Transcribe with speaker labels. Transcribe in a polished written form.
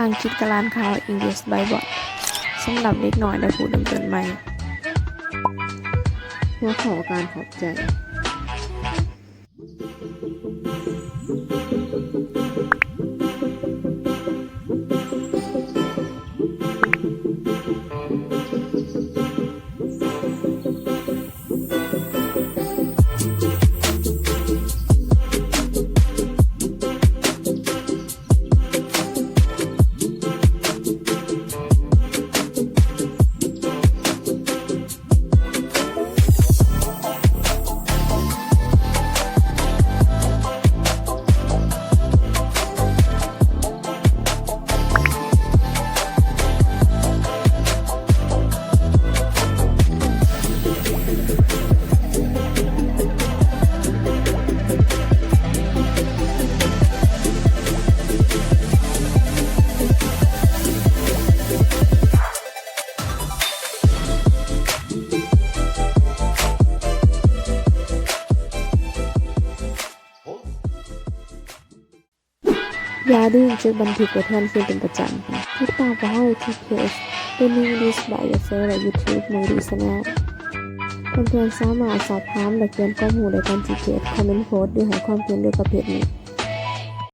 Speaker 1: อังกฤษกับร้านค้า English Bible สำหรับเด็กน้อยและผู้เริ่มต้นใหม่หัวข้อการขอบใจอย่าลืมเช็คบันทึกไว้แทนเพื่อนเป็นประจำติดตามพวกเราที่เพจ Learning English by Yourself และ YouTube Moody Channel เพื่อนๆสามารถสอบถามและเขียนข้อมูลได้ตามที่เพจคอมเมนต์โพสต์หรือให้ความเห็นเกี่ยวกับเพจนี้